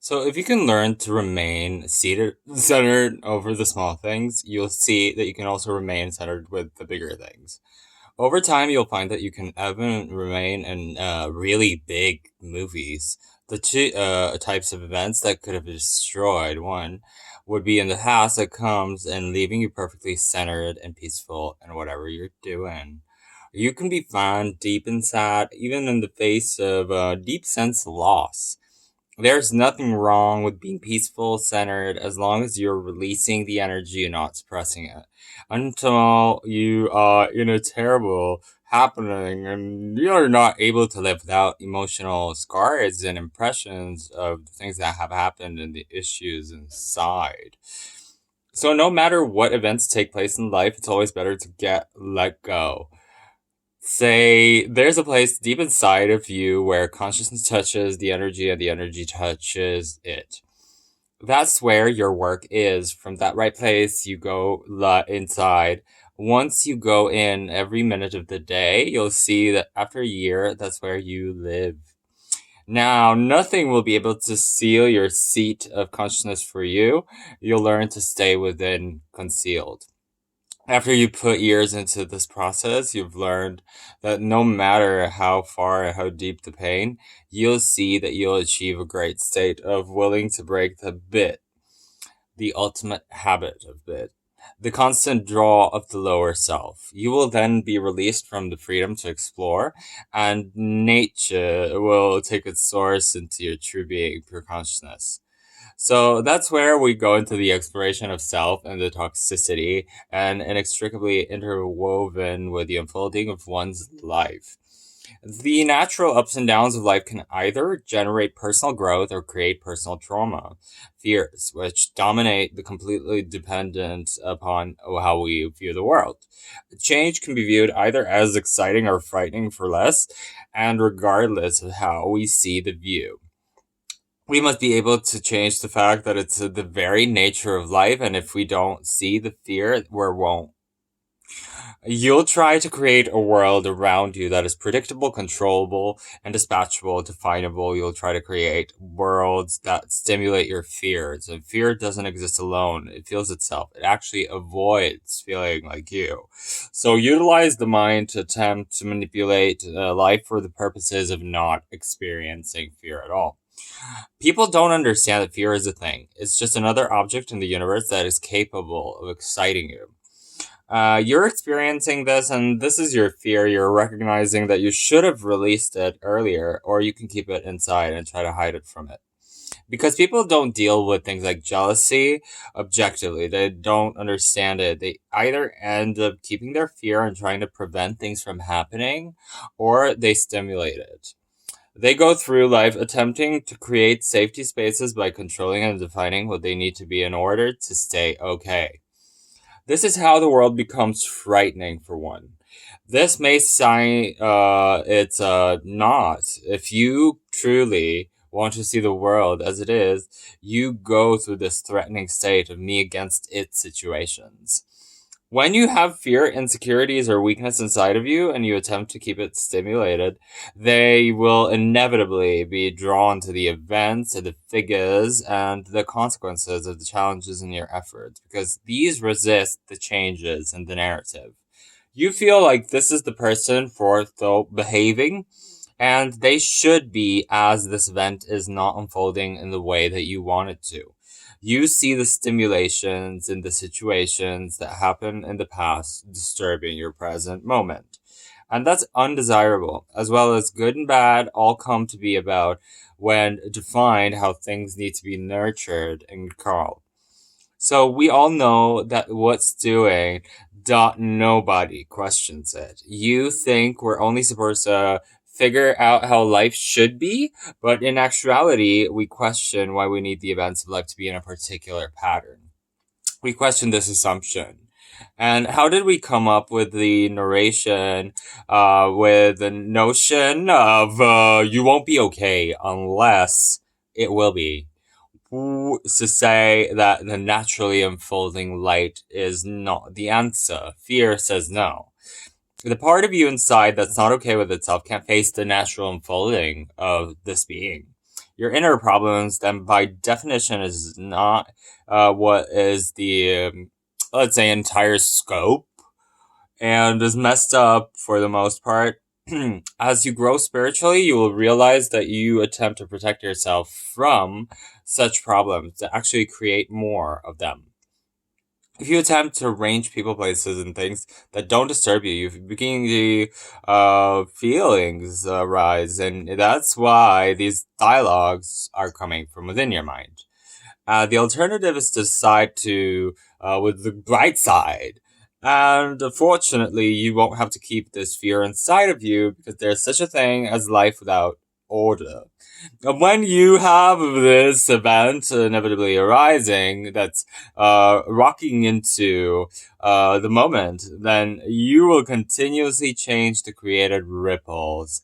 So if you can learn to remain seated, centered over the small things, you'll see that you can also remain centered with the bigger things. Over time, you'll find that you can even remain in really big movies. The two types of events that could have destroyed one would be in the past that comes and leaving you perfectly centered and peaceful in whatever you're doing. You can be found deep inside, even in the face of a deep sense of loss. There's nothing wrong with being peaceful, centered, as long as you're releasing the energy and not suppressing it. Until you are in a terrible happening and you're not able to live without emotional scars and impressions of the things that have happened and the issues inside. So no matter what events take place in life, it's always better to let go. Say there's a place deep inside of you where consciousness touches the energy and the energy touches it. That's where your work is. From that right place, you go inside. Once you go in every minute of the day, you'll see that after a year, that's where you live. Now, nothing will be able to seal your seat of consciousness for you. You'll learn to stay within concealed. After you put years into this process, you've learned that no matter how far or how deep the pain, you'll see that you'll achieve a great state of willing to break the bit, the ultimate habit of bit, the constant draw of the lower self. You will then be released from the freedom to explore, and nature will take its source into your true being, pure consciousness. So that's where we go into the exploration of self and the toxicity, and inextricably interwoven with the unfolding of one's life. The natural ups and downs of life can either generate personal growth or create personal trauma. Fears, which dominate the completely dependent upon how we view the world. Change can be viewed either as exciting or frightening for less, and regardless of how we see the view. We must be able to change the fact that it's the very nature of life, and if we don't see the fear, we won't. You'll try to create a world around you that is predictable, controllable, and dispatchable, definable. You'll try to create worlds that stimulate your fears. And fear doesn't exist alone. It feels itself. It actually avoids feeling like you. So utilize the mind to attempt to manipulate life for the purposes of not experiencing fear at all. People don't understand that fear is a thing. It's just another object in the universe that is capable of exciting you. You're experiencing this, and this is your fear. You're recognizing that you should have released it earlier, or you can keep it inside and try to hide it from it. Because people don't deal with things like jealousy objectively, they don't understand it. They either end up keeping their fear and trying to prevent things from happening, or they stimulate it. They go through life attempting to create safety spaces by controlling and defining what they need to be in order to stay okay. This is how the world becomes frightening for one. This may sign it's not. If you truly want to see the world as it is, you go through this threatening state of me against it situations. When you have fear, insecurities, or weakness inside of you and you attempt to keep it stimulated, they will inevitably be drawn to the events, the figures, and the consequences of the challenges in your efforts because these resist the changes in the narrative. You feel like this is the person for behaving, and they should be as this event is not unfolding in the way that you want it to. You see the stimulations in the situations that happened in the past disturbing your present moment. And that's undesirable, as well as good and bad all come to be about when defined how things need to be nurtured and called. So we all know that what's doing dot nobody questions it. You think we're only supposed to figure out how life should be, but in actuality, we question why we need the events of life to be in a particular pattern. We question this assumption. And how did we come up with the narration, with the notion of you won't be okay unless it will be? Who to say that the naturally unfolding light is not the answer? Fear says no. The part of you inside that's not okay with itself can't face the natural unfolding of this being. your inner problems, then by definition is not what is the, let's say, entire scope, and is messed up for the most part. As you grow spiritually, you will realize that you attempt to protect yourself from such problems to actually create more of them. If you attempt to arrange people, places, and things that don't disturb you, you begin to feelings arise, and that's why these dialogues are coming from within your mind. The alternative is to decide to with the bright side. And fortunately, you won't have to keep this fear inside of you because there's such a thing as life without order. And when you have this event inevitably arising that's rocking into the moment, then you will continuously change the created ripples,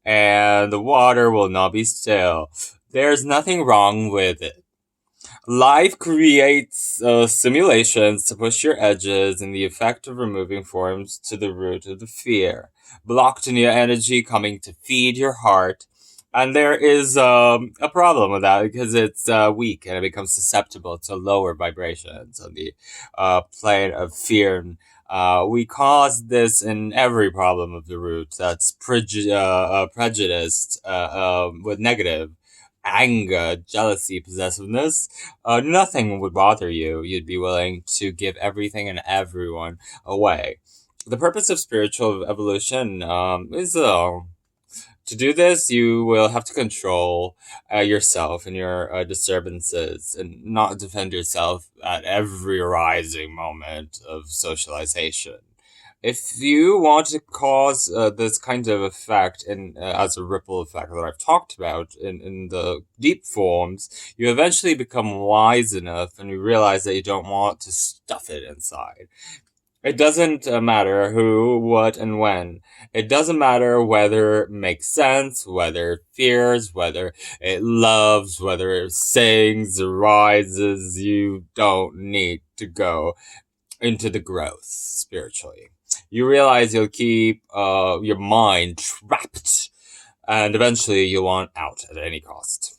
and the water will not be still. There's nothing wrong with it. Life creates simulations to push your edges, and the effect of removing forms to the root of the fear, blocked in your energy coming to feed your heart. And there is a problem with that because it's weak and it becomes susceptible to lower vibrations on the plane of fear. And, we cause this in every problem of the root that's prejudiced with negative anger, jealousy, possessiveness. Nothing would bother you. You'd be willing to give everything and everyone away. The purpose of spiritual evolution is to do this, you will have to control yourself and your disturbances and not defend yourself at every rising moment of socialization. If you want to cause this kind of effect as a ripple effect that I've talked about in the deep forms, you eventually become wise enough and you realize that you don't want to stuff it inside. It doesn't matter who, what, and when. It doesn't matter whether it makes sense, whether it fears, whether it loves, whether it sings, rises. You don't need to go into the growth spiritually. You realize you'll keep your mind trapped, and eventually you'll want out at any cost.